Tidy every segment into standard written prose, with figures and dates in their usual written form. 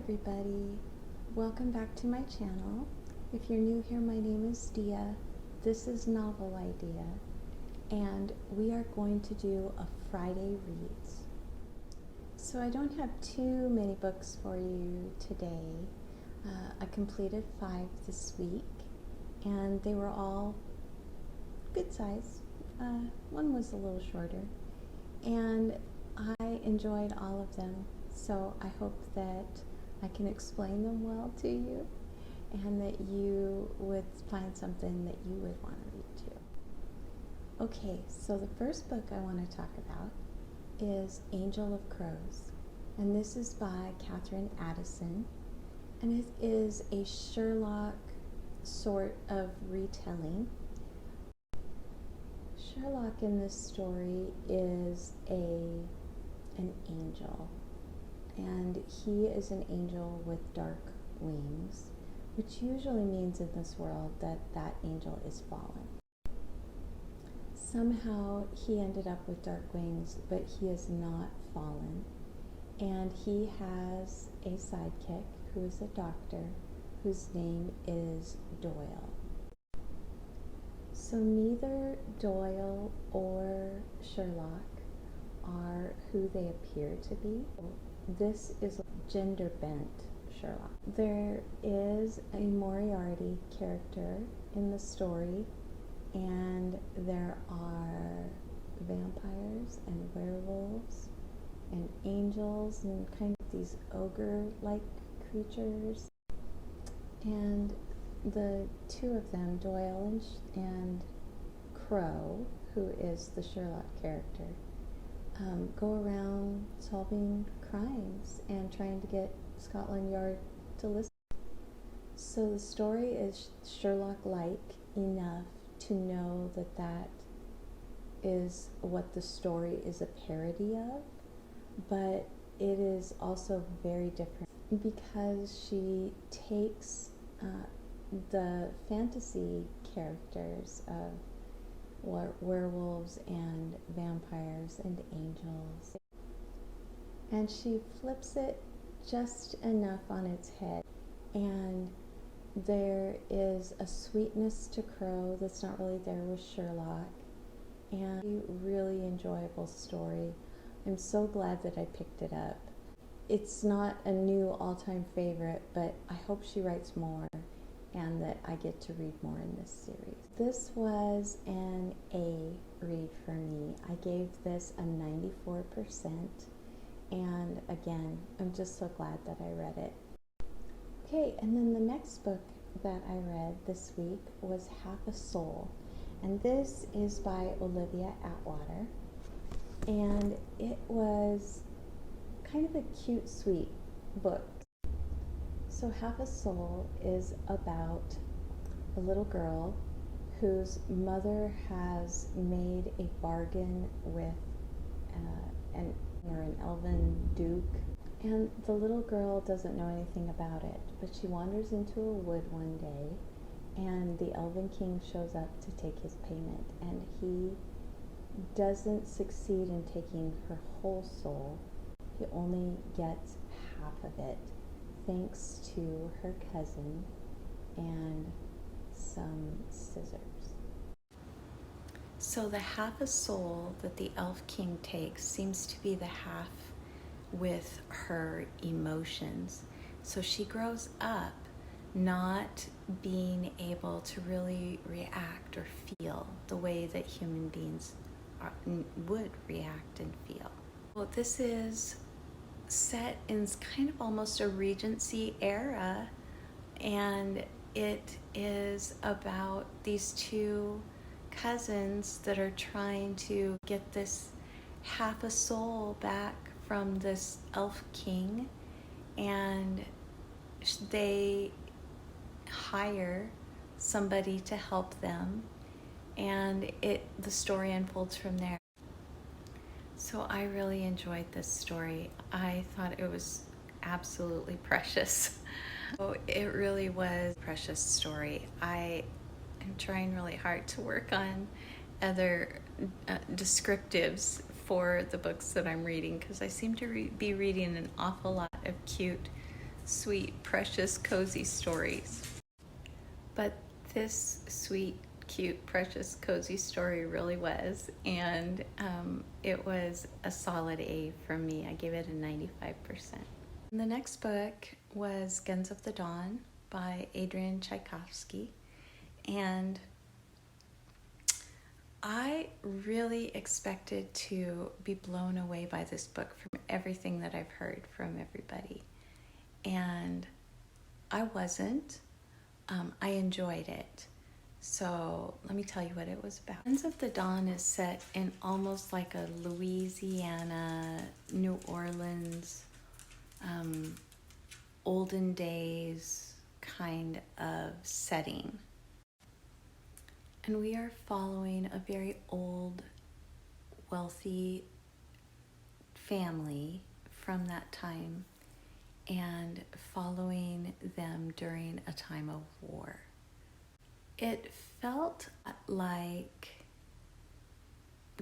everybody. Welcome back to my channel. If you're new here, my name is Dia. This is Novel Idea, and we are going to do a Friday Reads. So I don't have too many books for you today. I completed 5 this week, and they were all good size. One was a little shorter, and I enjoyed all of them. So I hope that I can explain them well to you and that you would find something that you would want to read too. Okay, so the first book I want to talk about is Angel of Crows, and this is by Katherine Addison, and it is a Sherlock sort of retelling. Sherlock in this story is an angel, and he is an angel with dark wings, which usually means in this world that that angel is fallen. Somehow he ended up with dark wings, but he is not fallen, and he has a sidekick who is a doctor whose name is Doyle. So neither Doyle or Sherlock are who they appear to be. This is a gender-bent Sherlock. There is a Moriarty character in the story, and there are vampires and werewolves and angels and kind of these ogre-like creatures. And the two of them, Doyle and Crow, who is the Sherlock character, go around solving crimes and trying to get Scotland Yard to listen. So the story is Sherlock-like enough to know that that is what the story is a parody of, but it is also very different because she takes the fantasy characters of werewolves and vampires and angels, and she flips it just enough on its head, and there is a sweetness to Crow that's not really there with Sherlock, and a really enjoyable story. I'm so glad that I picked it up. It's not a new all-time favorite, but I hope she writes more and that I get to read more in this series. This was an A read for me. I gave this a 94%, and again, I'm just so glad that I read it. Okay, and then the next book that I read this week was Half a Soul, and this is by Olivia Atwater, and it was kind of a cute, sweet book. So Half a Soul is about a little girl whose mother has made a bargain with an elven duke, and the little girl doesn't know anything about it, but she wanders into a wood one day, and the elven king shows up to take his payment, and he doesn't succeed in taking her whole soul. He only gets half of it, thanks to her cousin and some scissors. So the half a soul that the elf king takes seems to be the half with her emotions. So she grows up not being able to really react or feel the way that human beings would react and feel. Well, this is set in kind of almost a Regency era, and it is about these two cousins that are trying to get this half a soul back from this elf king, and they hire somebody to help them, and the story unfolds from there. So I really enjoyed this story. I thought it was absolutely precious. So it really was a precious story. I am trying really hard to work on other descriptives for the books that I'm reading, because I seem to be reading an awful lot of cute sweet, precious, cozy stories. But this sweet, cute, precious, cozy story really was, and it was a solid A from me. I gave it a 95%. And the next book was Guns of the Dawn by Adrian Tchaikovsky, and I really expected to be blown away by this book from everything that I've heard from everybody. And I wasn't. I enjoyed it. So let me tell you what it was about. Guns of the Dawn is set in almost like a Louisiana, New Orleans, olden days kind of setting. And we are following a very old, wealthy family from that time and following them during a time of war. It felt like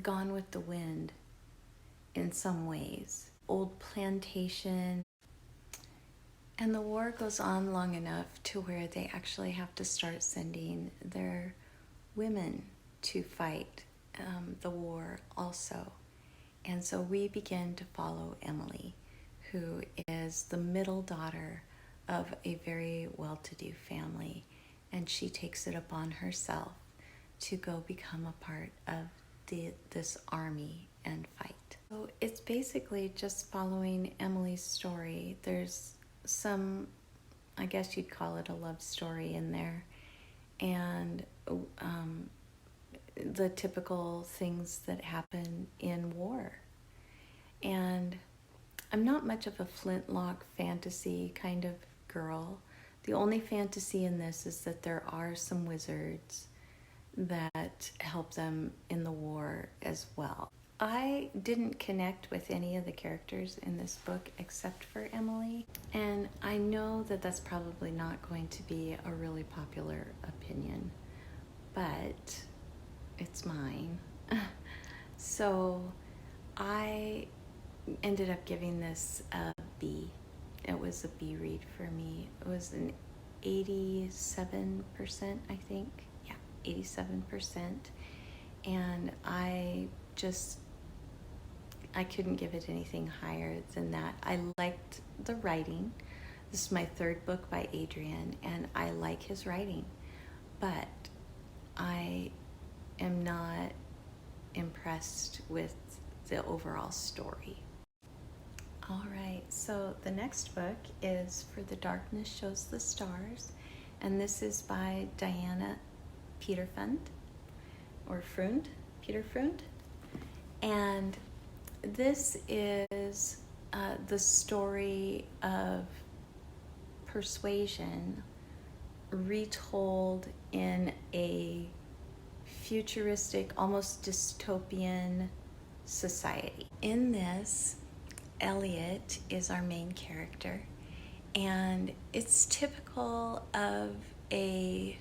Gone with the Wind in some ways. Old plantation. And the war goes on long enough to where they actually have to start sending their women to fight the war also. And so we begin to follow Emily, who is the middle daughter of a very well-to-do family, and she takes it upon herself to go become a part of this army and fight. So it's basically just following Emily's story. There's some, I guess you'd call it a love story in there, and the typical things that happen in war. And I'm not much of a flintlock fantasy kind of girl. The only fantasy in this is that there are some wizards that help them in the war as well. I didn't connect with any of the characters in this book except for Emily, and I know that that's probably not going to be a really popular opinion, but it's mine. So I ended up giving this a B. It was a B read for me. It was an 87%, I think. Yeah, 87%. And I couldn't give it anything higher than that. I liked the writing. This is my third book by Adrian, and I like his writing, but I am not impressed with the overall story. All right, so the next book is For the Darkness Shows the Stars, and this is by Diana Peterfreund, Peterfreund. And this is the story of persuasion retold in a futuristic, almost dystopian society. In this, Elliot is our main character, and it's typical of a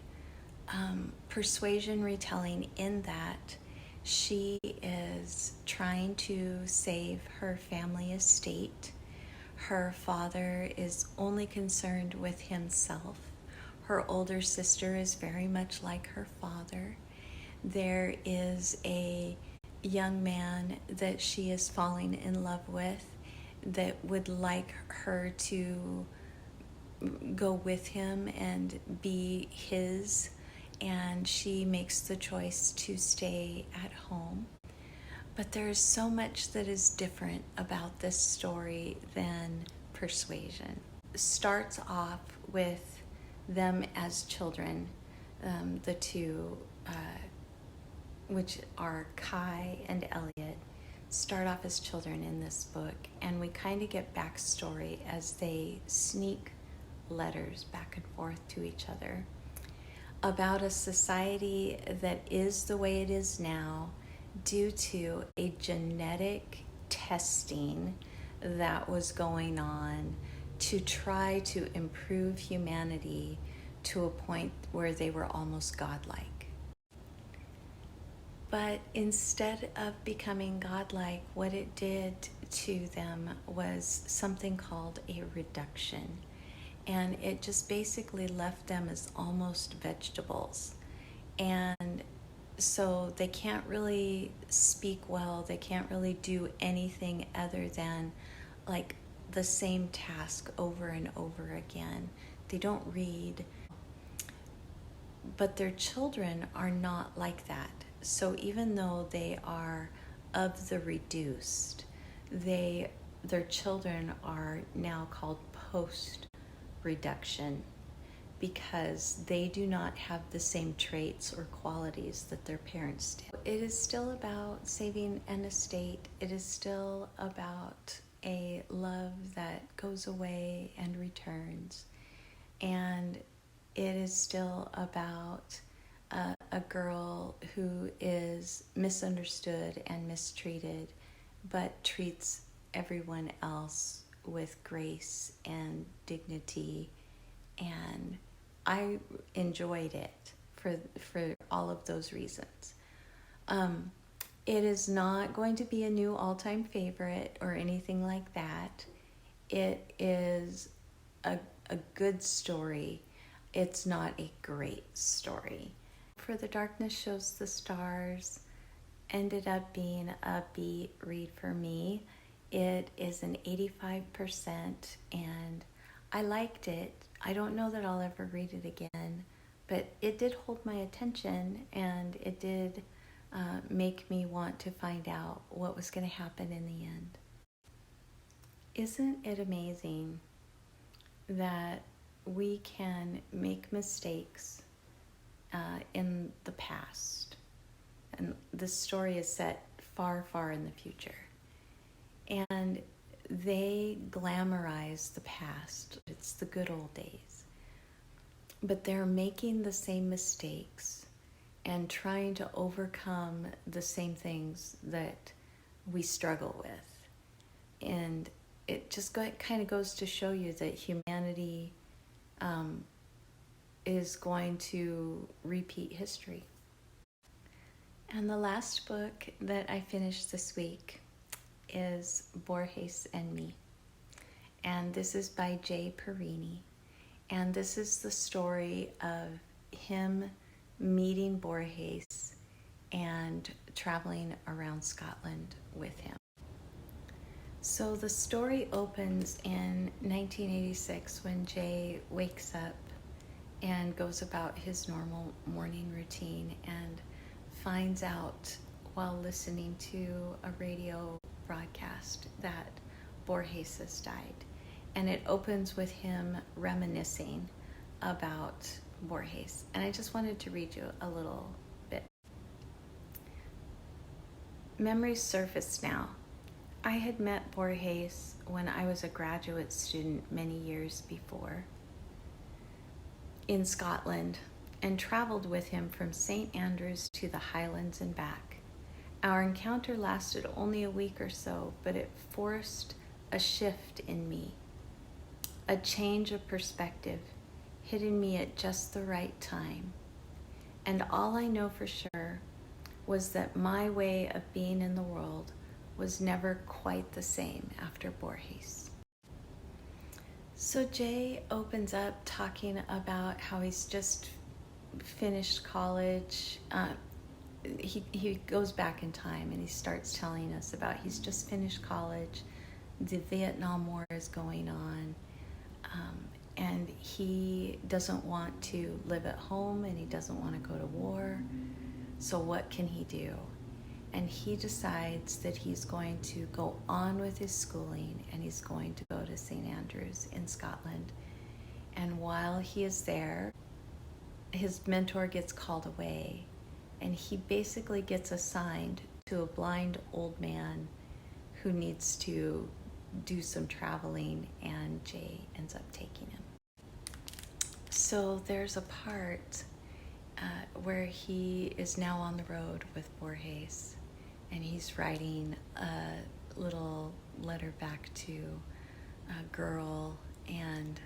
persuasion retelling in that she is trying to save her family estate. Her father is only concerned with himself. Her older sister is very much like her father. There is a young man that she is falling in love with that would like her to go with him and be his, and she makes the choice to stay at home. But there is so much that is different about this story than persuasion. It starts off with them as children, the two, which are Kai and Elliot, start off as children in this book, and we kind of get backstory as they sneak letters back and forth to each other about a society that is the way it is now due to a genetic testing that was going on to try to improve humanity to a point where they were almost godlike. But instead of becoming godlike, what it did to them was something called a reduction. and it just basically left them as almost vegetables. And so they can't really speak well, they can't really do anything other than like the same task over and over again. They don't read. But their children are not like that. So even though they are of the reduced, their children are now called post-reduction because they do not have the same traits or qualities that their parents did. It is still about saving an estate. It is still about a love that goes away and returns. And it is still about a girl who is misunderstood and mistreated, but treats everyone else with grace and dignity. And I enjoyed it for all of those reasons. It is not going to be a new all-time favorite or anything like that. It is a good story. It's not a great story. For The Darkness Shows the Stars ended up being a B read for me. It is an 85% and I liked it. I don't know that I'll ever read it again, but it did hold my attention and it did make me want to find out what was going to happen in the end. Isn't it amazing that we can make mistakes in the past? And this story is set far, far in the future. And they glamorize the past. It's the good old days. But they're making the same mistakes and trying to overcome the same things that we struggle with. And it just kind of goes to show you that humanity is going to repeat history. And the last book that I finished this week is Borges and Me. And this is by Jay Parini. And this is the story of him meeting Borges and traveling around Scotland with him. So the story opens in 1986 when Jay wakes up and goes about his normal morning routine and finds out while listening to a radio broadcast that Borges has died. And it opens with him reminiscing about Borges. And I just wanted to read you a little bit. Memories surfaced now. I had met Borges when I was a graduate student many years before in Scotland and traveled with him from St. Andrews to the Highlands and back. Our encounter lasted only a week or so, but it forced a shift in me, a change of perspective, hitting me at just the right time. And all I know for sure was that my way of being in the world was never quite the same after Borges. So Jay opens up talking about how he's just finished college. He goes back in time and he starts telling us about he's just finished college. The Vietnam War is going on. And he doesn't want to live at home and he doesn't want to go to war. So what can he do? And he decides that he's going to go on with his schooling and he's going to go to St. Andrews in Scotland. And while he is there, his mentor gets called away and he basically gets assigned to a blind old man who needs to do some traveling, and Jay ends up taking him. So there's a part where he is now on the road with Borges and he's writing a little letter back to a girl, and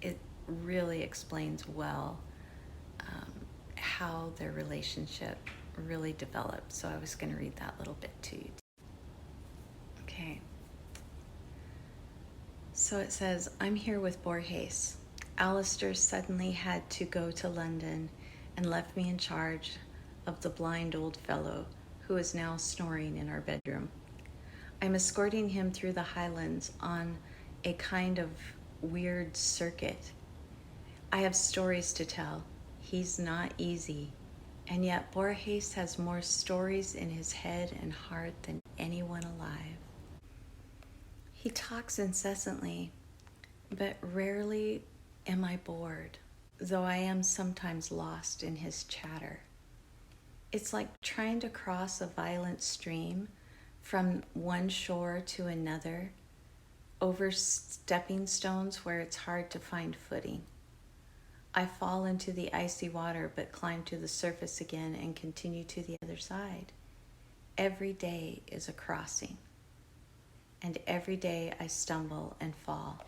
it really explains well how their relationship really developed. So I was going to read that little bit to you. Okay. So it says, I'm here with Borges. Alistair suddenly had to go to London and left me in charge of the blind old fellow who is now snoring in our bedroom. I'm escorting him through the Highlands on a kind of weird circuit. I have stories to tell. He's not easy. And yet Borges has more stories in his head and heart than anyone alive. He talks incessantly, but rarely am I bored, though I am sometimes lost in his chatter. It's like trying to cross a violent stream from one shore to another, over stepping stones where it's hard to find footing. I fall into the icy water, but climb to the surface again and continue to the other side. Every day is a crossing, and every day I stumble and fall,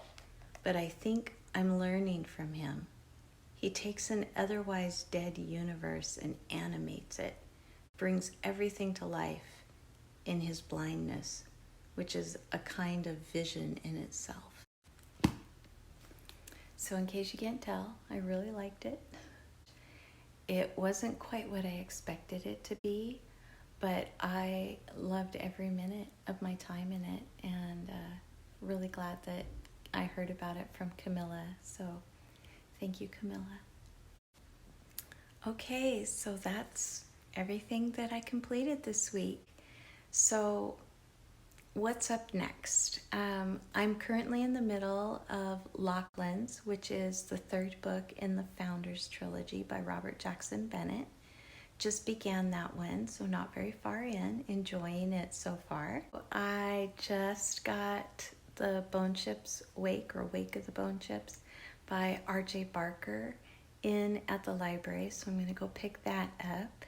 but I think I'm learning from him. He takes an otherwise dead universe and animates it, brings everything to life in his blindness, which is a kind of vision in itself. So in case you can't tell, I really liked it. It wasn't quite what I expected it to be, but I loved every minute of my time in it, and really glad that I heard about it from Camila. So thank you, Camila. Okay, so that's everything that I completed this week. So what's up next? I'm currently in the middle of Locklands, which is the third book in the Founders Trilogy by Robert Jackson Bennett. Just began that one, so not very far in, enjoying it so far. I just got the Bone Chips Wake of the Bone Chips by R.J. Barker in at the library, so I'm going to go pick that up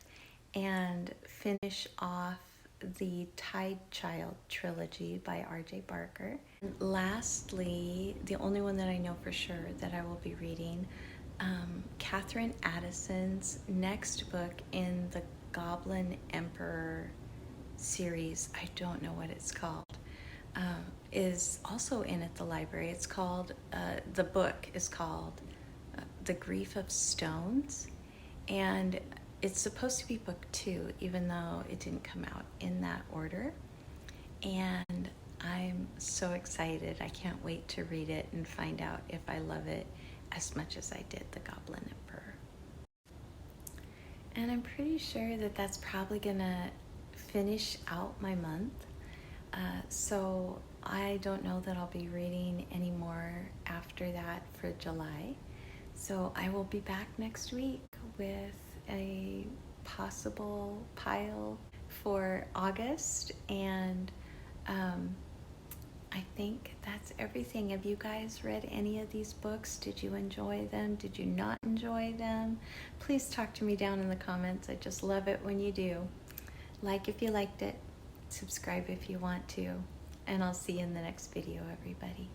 and finish off the Tide Child trilogy by R.J. Barker. And lastly, the only one that I know for sure that I will be reading, Katherine Addison's next book in the Goblin Emperor series, I don't know what it's called, is also in at the library. It's called, the book is called The Grief of Stones, and it's supposed to be book 2, even though it didn't come out in that order. And I'm so excited. I can't wait to read it and find out if I love it as much as I did The Goblin Emperor. And I'm pretty sure that that's probably gonna finish out my month. So I don't know that I'll be reading any more after that for July. So I will be back next week with a possible pile for August, and I think that's everything. Have you guys read any of these books? Did you enjoy them? Did you not enjoy them? Please talk to me down in the comments. I just love it when you do. Like if you liked it, subscribe if you want to, and I'll see you in the next video, everybody.